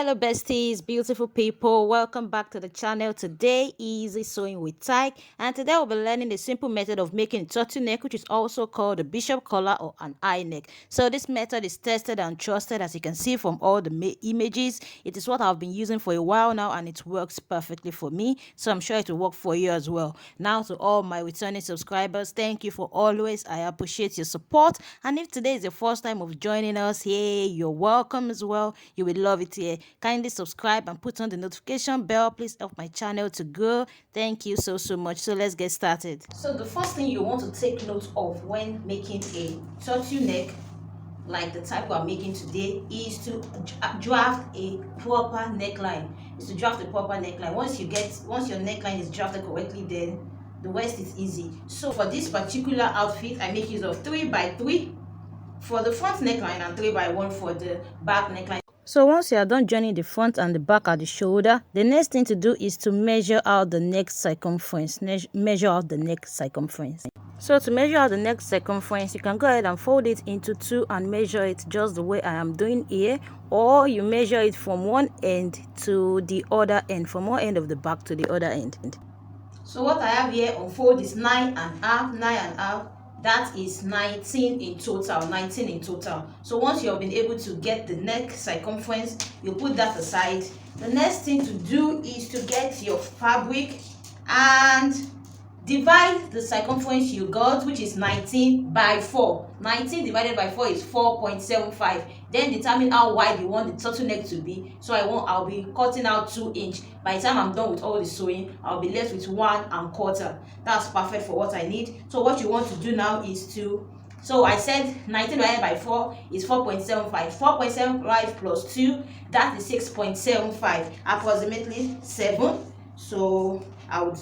Hello besties, beautiful people, welcome back to the channel. Today Easy Sewing with Tyke, and today we'll be learning the simple method of making a turtleneck, which is also called a bishop collar or an eye neck. So this method is tested and trusted, as you can see from all the images. It is what I've been using for a while now and it works perfectly for me, so I'm sure it will work for you as well. Now to all my returning subscribers, thank you for always, I appreciate your support. And if today is the first time of joining us, hey, you're welcome as well. You will love it here. Kindly subscribe and put on the notification bell. Please help my channel to grow. Thank you so much. So let's get started. So the first thing you want to take note of when making a turtleneck like the type we are making today is to draft a proper neckline. Once your neckline is drafted correctly, then the rest is easy. So for this particular outfit, I make use of 3x3 for the front neckline and 3x1 for the back neckline. So once you are done joining the front and the back at the shoulder, the next thing to do is to measure out the neck circumference. So to measure out the neck circumference, you can go ahead and fold it into two and measure it just the way I am doing here, or you measure it from one end to the other end, from one end of the back to the other end. So what I have here on fold is 9.5. That is 19 in total. So once you have been able to get the neck circumference, you put that aside. The next thing to do is to get your fabric and divide the circumference you got, which is 19 by 4. 19 divided by 4 is 4.75. Then determine how wide you want the turtleneck to be. So I'll be cutting out 2 inch. By the time I'm done with all the sewing, I'll be left with 1.25. That's perfect for what I need. So what you want to do now is so I said 19 divided by 4 is 4.75. 4.75 plus 2, that is 6.75, approximately 7. So I would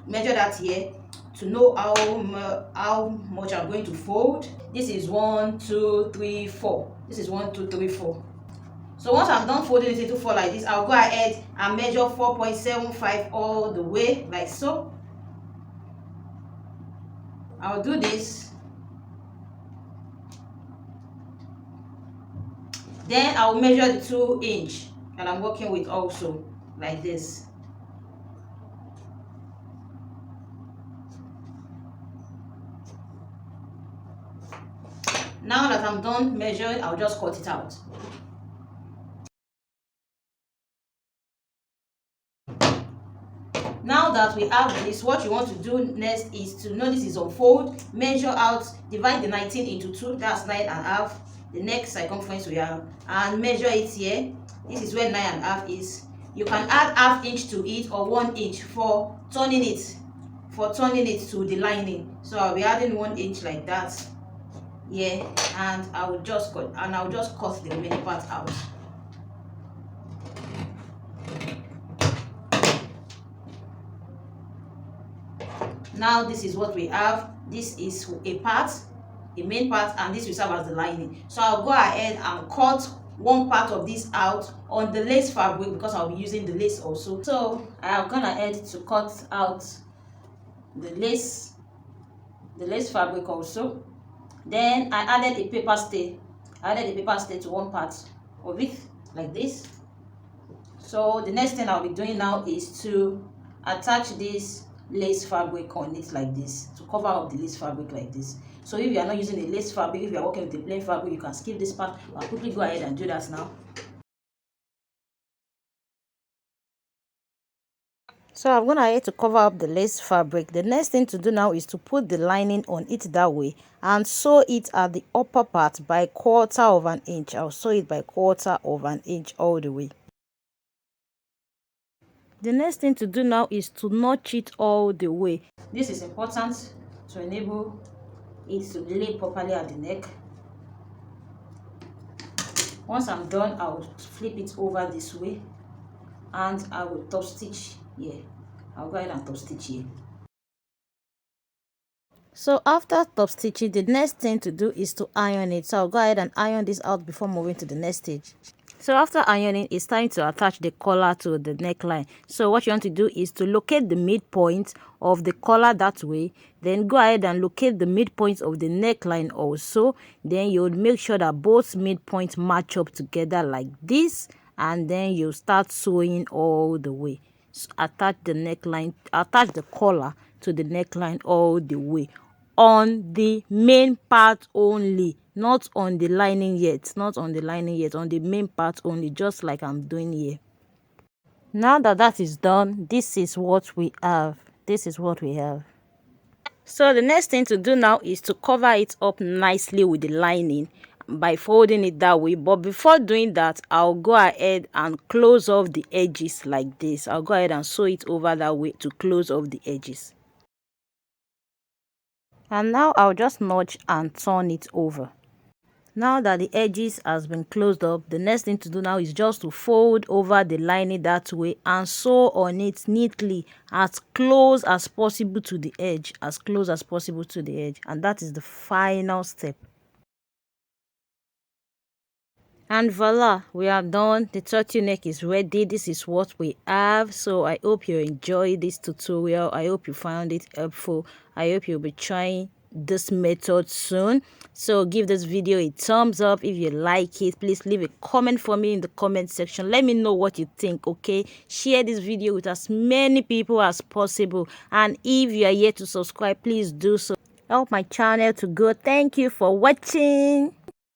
measure that here to know how much I'm going to fold. This is 1, 2, 3, 4. This is 1, 2, 3, 4. So once I'm done folding it into 4 like this, I'll go ahead and measure 4.75 all the way like so. I'll do this. Then I'll measure the 2 inch that I'm working with also like this. Now that I'm done measuring, I'll just cut it out. Now that we have this, what you want to do next is to know this is on fold, measure out, divide the 19 into 2, that's 9.5, the neck circumference we have, and measure it here. This is where 9.5 is. You can add ½ inch to it or 1 inch for turning it to the lining. So I'll be adding 1 inch like that. Yeah, and I'll just cut the remaining part out. Now this is what we have. This is a main part, and this will serve as the lining. So I'll go ahead and cut one part of this out on the lace fabric because I'll be using the lace also. So I have gone ahead to cut out the lace fabric also. Then I added a paper stay. To one part of it like this. So the next thing I'll be doing now is to attach this lace fabric on it like this, to cover up the lace fabric like this. So if you are not using a lace fabric, if you are working with a plain fabric, you can skip this part. I'll quickly go ahead and do that now. So I'm going ahead to cover up the lace fabric. The next thing to do now is to put the lining on it that way and sew it at the upper part by 1/4 inch. I'll sew it by 1/4 inch all the way. The next thing to do now is to notch it all the way. This is important to enable it to lay properly at the neck. Once I'm done, I'll flip it over this way and I will top stitch here. I'll go ahead and top stitch here. So after top stitching, the next thing to do is to iron it. So I'll go ahead and iron this out before moving to the next stage. So after ironing, it's time to attach the collar to the neckline. So what you want to do is to locate the midpoint of the collar that way. Then go ahead and locate the midpoint of the neckline also. Then you would make sure that both midpoints match up together like this. and then you start sewing all the way. Attach the neckline, attach the collar to the neckline all the way, on the main part only, not on the lining yet, not on the lining yet, on the main part only, just like I'm doing here. Now that that is done, this is what we have. This is what we have. So the next thing to do now is to cover it up nicely with the lining by folding it that way. But before doing that, I'll go ahead and close off the edges like this. I'll go ahead and sew it over that way to close off the edges. And now I'll just notch and turn it over. Now that the edges has been closed up, the next thing to do now is just to fold over the lining that way and sew on it neatly, as close as possible to the edge, as close as possible to the edge. And that is the final step. And voila, we are done. The turtleneck is ready. This is what we have. So I hope you enjoyed this tutorial. I hope you found it helpful. I hope you'll be trying this method soon. So give this video a thumbs up if you like it. Please leave a comment for me in the comment section. Let me know what you think. Okay, share this video with as many people as possible, and if you are yet to subscribe, please do so. Help my channel to grow. Thank you for watching.